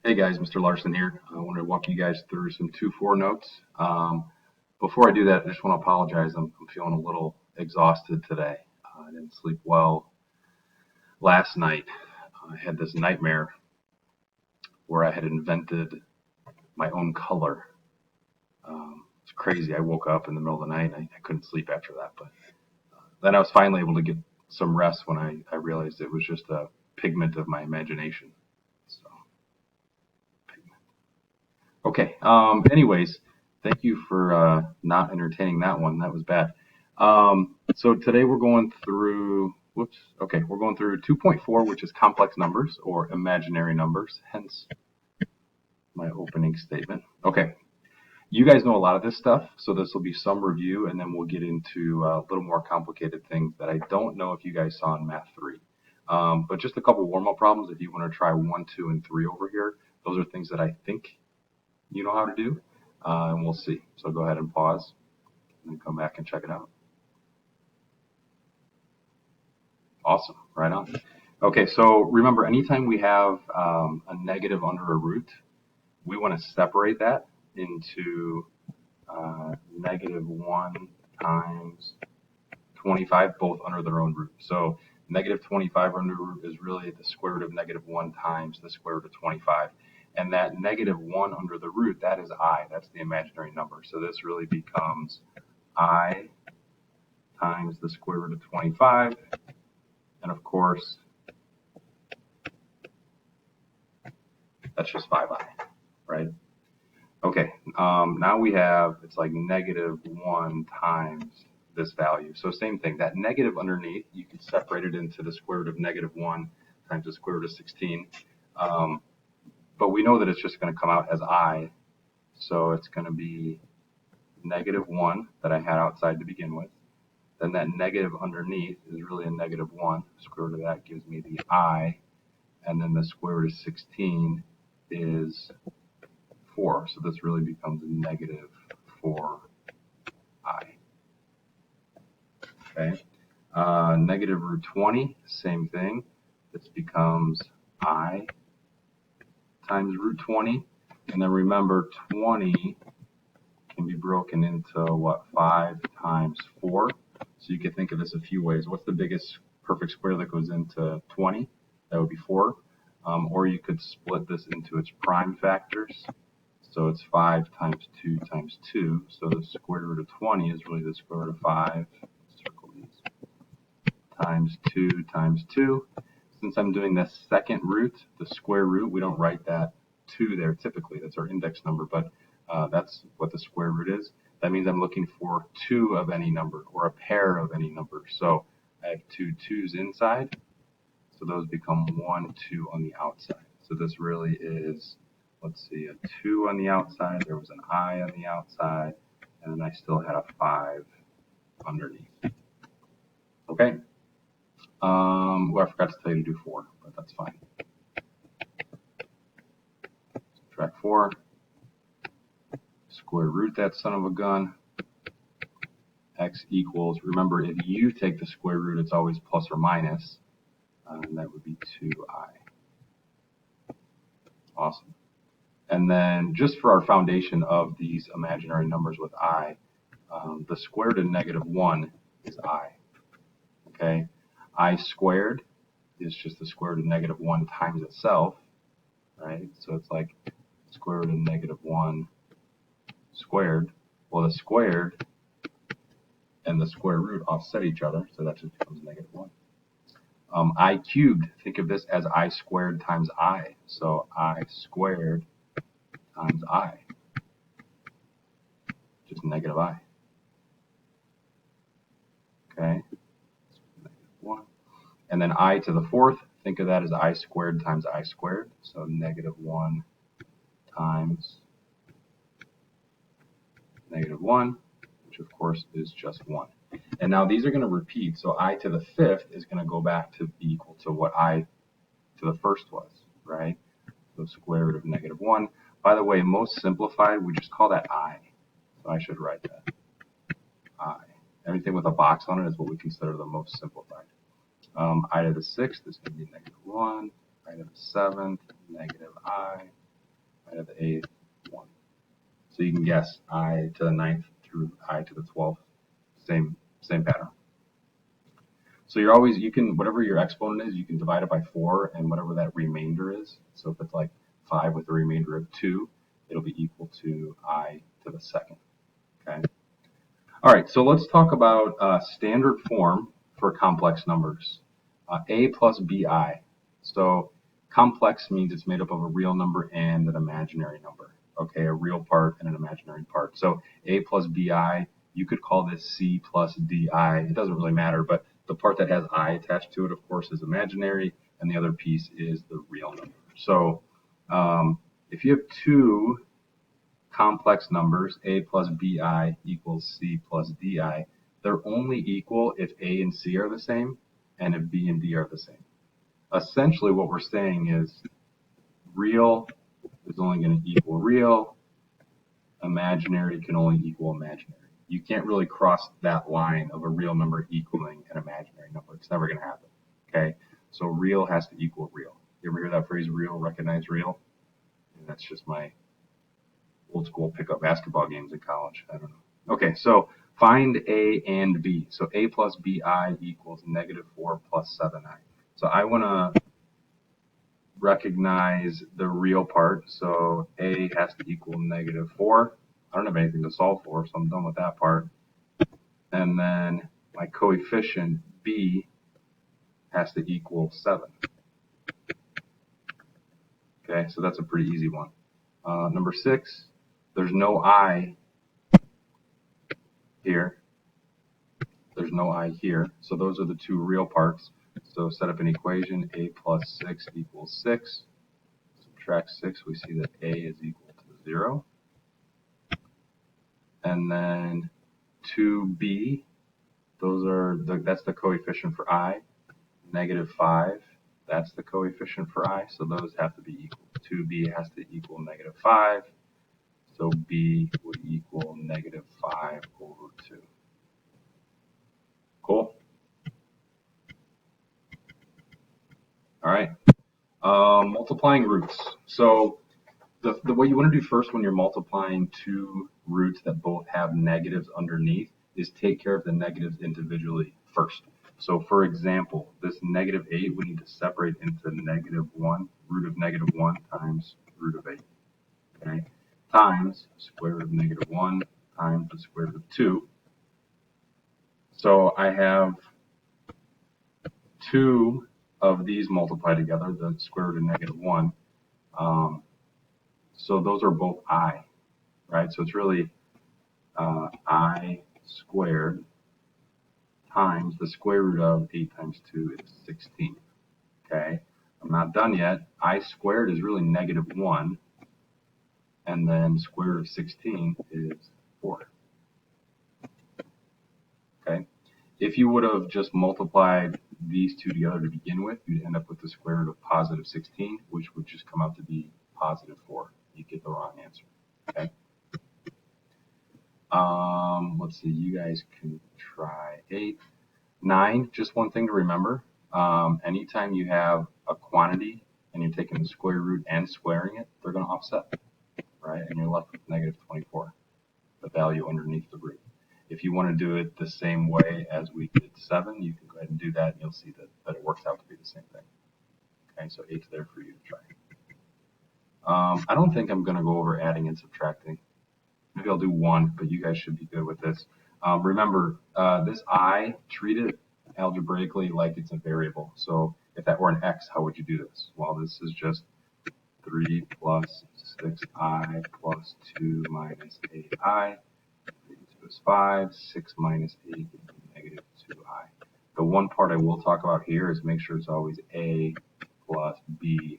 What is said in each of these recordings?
Hey guys, Mr. Larson here. I want to walk you guys through some 2-4 notes. Before I do that, I just want to apologize. I'm feeling a little exhausted today. I didn't sleep well last night. I had this nightmare where I had invented my own color. It's crazy. I woke up in the middle of the night and I couldn't sleep after that. But then I was finally able to get some rest when I realized it was just a pigment of my imagination. So, okay. Anyways, thank you for not entertaining that one. That was bad. So today we're going through. Whoops. Okay, we're going through 2.4, which is complex numbers or imaginary numbers. Hence my opening statement. Okay. You guys know a lot of this stuff, so this will be some review, and then we'll get into a little more complicated things that I don't know if you guys saw in Math 3. But just a couple warm-up problems if you want to try 1, 2, and 3 over here. Those are things that I think you know how to do, and we'll see. So go ahead and pause and come back and check it out. Awesome, right on. Okay, so remember, anytime we have a negative under a root, we want to separate that into -1 times 25, both under their own root. So -25 under root is really the square root of -1 times the square root of 25. And that -1 under the root, that is I. That's the imaginary number. So this really becomes I times the square root of 25. And of course, that's just 5I, right? Okay, now we have, it's like -1 times this value. So same thing, that negative underneath, you can separate it into the square root of -1 times the square root of 16. But we know that it's just going to come out as I. So it's going to be -1 that I had outside to begin with. Then that negative underneath is really a -1. Square root of that gives me the I. And then the square root of 16 is 4. So this really becomes -4I. Okay. Negative root 20, same thing. This becomes I times root 20. And then remember, 20 can be broken into what? 5 times 4. So you could think of this a few ways. What's the biggest perfect square that goes into 20? That would be 4. Or you could split this into its prime factors. So it's 5 times 2 times 2. So the square root of 20 is really the square root of 5. Circle these. Times 2 times 2. Since I'm doing the second root, the square root, we don't write that 2 there typically. That's our index number, but that's what the square root is. That means I'm looking for 2 of any number or a pair of any number. So I have 2 2's inside. So those become 1, 2 on the outside. So this really is, let's see, a 2 on the outside. There was an I on the outside. And then I still had a 5 underneath. Okay. Well, I forgot to tell you to do 4, but that's fine. Subtract 4. Square root that son of a gun. X equals, remember, if you take the square root, it's always plus or minus. And that would be 2I. Awesome. And then just for our foundation of these imaginary numbers with I, the square root of -1 is I. Okay. I squared is just the square root of -1 times itself, right? So it's like square root of -1 squared. Well, the squared and the square root offset each other, so that just becomes -1. I cubed, think of this as I squared times I. So I squared times I, just -I. Okay. -1. And then I to the fourth, think of that as I squared times I squared. So -1 times -1, which of course is just 1. And now these are going to repeat. So I to the fifth is going to go back to be equal to what I to the first was, right? So square root of -1. By the way, most simplified, we just call that I. So I should write that. I. Everything with a box on it is what we consider the most simplified. I to the sixth is going to be -1. I to the seventh, -I. I have the eighth, 1. So you can guess I to the 9th through I to the 12th. Same pattern. So you can, whatever your exponent is, you can divide it by 4 and whatever that remainder is. So if it's like 5 with a remainder of 2, it'll be equal to I to the 2nd. Okay. All right, so let's talk about standard form for complex numbers. A plus bi. So complex means it's made up of a real number and an imaginary number. Okay, a real part and an imaginary part. So a plus bi, you could call this c plus di. It doesn't really matter, but the part that has I attached to it, of course, is imaginary, and the other piece is the real number. So if you have two complex numbers, a plus bi equals c plus di, they're only equal if a and c are the same, and if b and d are the same. Essentially, what we're saying is real is only going to equal real, imaginary can only equal imaginary. You can't really cross that line of a real number equaling an imaginary number. It's never going to happen. Okay, so real has to equal real. You ever hear that phrase, real, recognize real? And that's just my old school pickup basketball games in college. I don't know. Okay, so find a and b. So a plus bi equals -4 plus 7i. So I want to recognize the real part. So a has to equal -4. I don't have anything to solve for, so I'm done with that part. And then my coefficient b has to equal 7. Okay, so that's a pretty easy one. Number 6, there's no I here. There's no I here. So those are the two real parts. So set up an equation. A plus 6 equals 6. Subtract 6, we see that a is equal to 0. And then 2b, that's the coefficient for I. -5, that's the coefficient for I. So those have to be equal. 2b has to equal -5. So b would equal -5 over 2. Cool. All right. Multiplying roots. So what you want to do first when you're multiplying two roots that both have negatives underneath is take care of the negatives individually first. So for example, this -8, we need to separate into -1, root of -1 times root of 8. Okay, times square root of -1 times the square root of 2. So I have 2 of these multiplied together, the square root of -1. So those are both I, right? So it's really I squared times the square root of 8 times 2 is 16. Okay, I'm not done yet. I squared is really -1, and then square root of 16 is 4. Okay, if you would have just multiplied these two together to begin with, you'd end up with the square root of positive 16, which would just come out to be positive 4. You get the wrong answer. Okay. Let's see. You guys can try 8, 9. Just one thing to remember: anytime you have a quantity and you're taking the square root and squaring it, they're going to offset, right? And you're left with -24, the value underneath the root. If you want to do it the same way as we did 7, you can go ahead and do that, and you'll see that it works out to be the same thing. Okay, so 8's there for you to try. I don't think I'm going to go over adding and subtracting. Maybe I'll do 1, but you guys should be good with this. Remember, this I, treat it algebraically like it's a variable. So if that were an x, how would you do this? Well, this is just 3 plus 6i plus 2 minus 8i. 3 is 5. 6 minus 8 is -2i. The one part I will talk about here is make sure it's always a plus bi.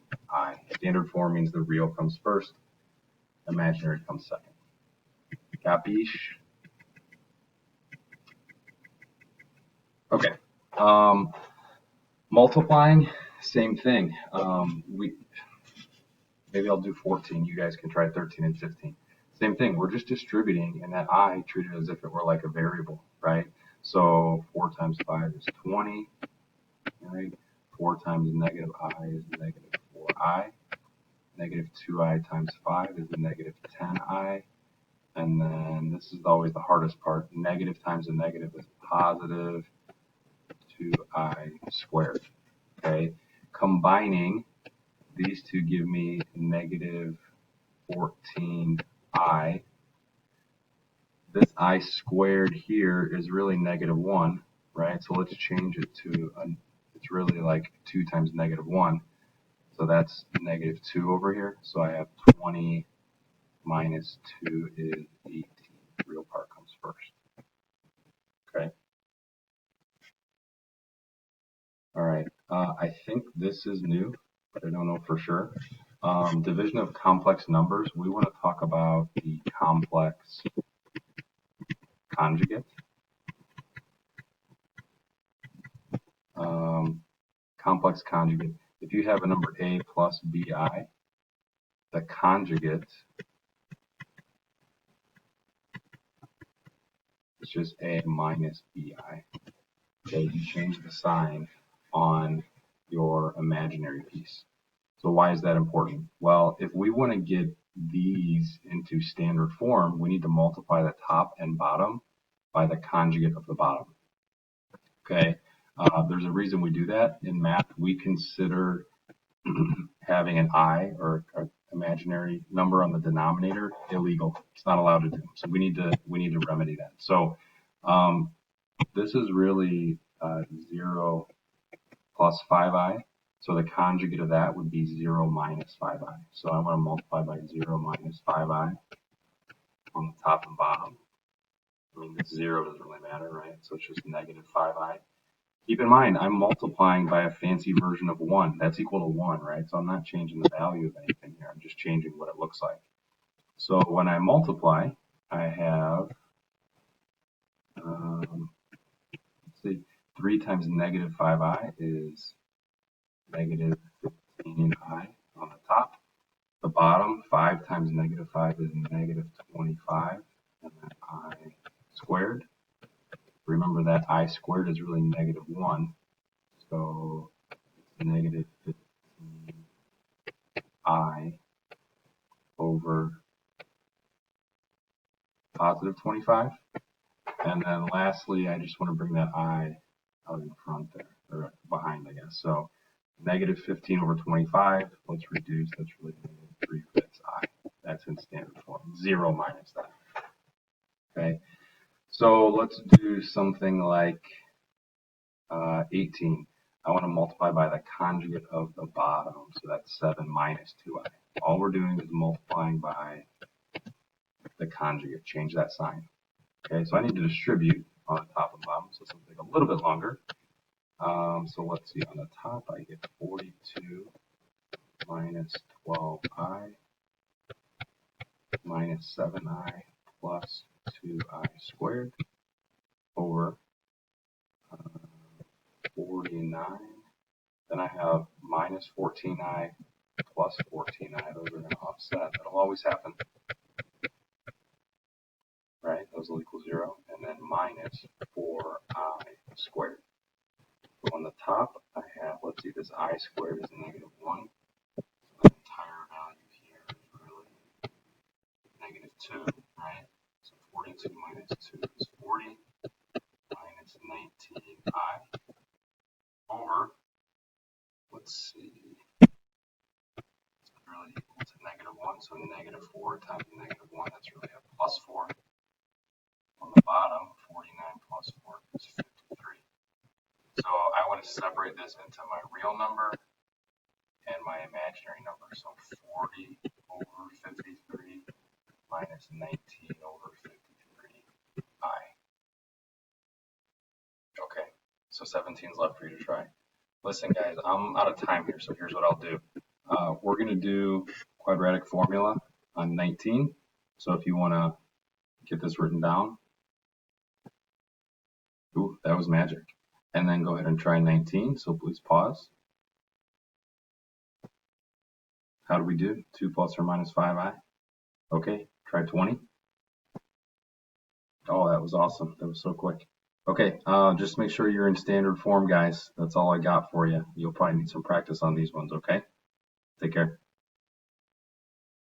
Standard form means the real comes first, imaginary comes second. Capiche? Okay. Multiplying, same thing. Maybe I'll do 14. You guys can try 13 and 15. Same thing. We're just distributing, and that I treat it as if it were like a variable, right? So 4 times 5 is 20, right? 4 times -I is -4i. negative 2i times 5 is negative 10i. And then this is always the hardest part. Negative times a negative is positive 2i squared. Okay, combining these two give me negative 14i. This I squared here is really negative 1, right? So let's change it to, it's really like 2 times negative 1. So that's negative 2 over here. So I have 20 minus 2 is 18. The real part comes first. Okay. All right. I think this is new, but I don't know for sure. Division of complex numbers. We want to talk about the complex conjugate. Complex conjugate. If you have a number a plus bi, the conjugate is just a minus bi. Okay, you change the sign on your imaginary piece. So why is that important? Well, if we want to get these into standard form, we need to multiply the top and bottom by the conjugate of the bottom. Okay, there's a reason we do that. In math, we consider having an I or an imaginary number on the denominator illegal. It's not allowed to do. So we need to remedy that. So this is really 0 plus 5i. So the conjugate of that would be 0 minus 5i. So I want to multiply by 0 minus 5i on the top and bottom. I mean, this 0 doesn't really matter, right? So it's just negative 5i. Keep in mind, I'm multiplying by a fancy version of 1. That's equal to 1, right? So I'm not changing the value of anything here. I'm just changing what it looks like. So when I multiply, I have, let's see, 3 times negative 5i is negative 15i on the top. The bottom, 5 times negative 5 is negative 25, and then I squared. Remember that I squared is really negative 1, so it's negative 15i over positive 25. And then lastly, I just want to bring that I out in front there, or behind, I guess. So negative 15 over 25, let's reduce, that's really negative 3/5 I. That's in standard form, 0 minus that. Okay, so let's do something like 18. I want to multiply by the conjugate of the bottom, so that's 7 minus 2i. All we're doing is multiplying by the conjugate, change that sign. Okay, so I need to distribute on the top and bottom, so it's going to take a little bit longer. So let's see, on the top I get 42 minus 12i minus 7i plus 2i squared over 49. Then I have minus 14i plus 14i. Those are going to offset. That'll always happen. Right? Those will equal 0. And then minus 4i squared. So on the top, I have, let's see, this I squared is negative 1. So the entire value here is really negative 2, right? So 42 minus 2 is 40 minus 19i over, let's see, it's really equal to negative 1. So negative 4 times negative 1, that's really a plus 4. On the bottom, 49 plus 4 is 53. So I want to separate this into my real number and my imaginary number. So 40 over 53 minus 19 over 53i. Okay, so 17 is left for you to try. Listen, guys, I'm out of time here, so here's what I'll do. We're going to do quadratic formula on 19. So if you want to get this written down. Ooh, that was magic. And then go ahead and try 19. So please pause. How do we do? 2 plus or minus 5i. Okay, try 20. Oh, that was awesome. That was so quick. Okay, just make sure you're in standard form, guys. That's all I got for you. You'll probably need some practice on these ones, okay? Take care.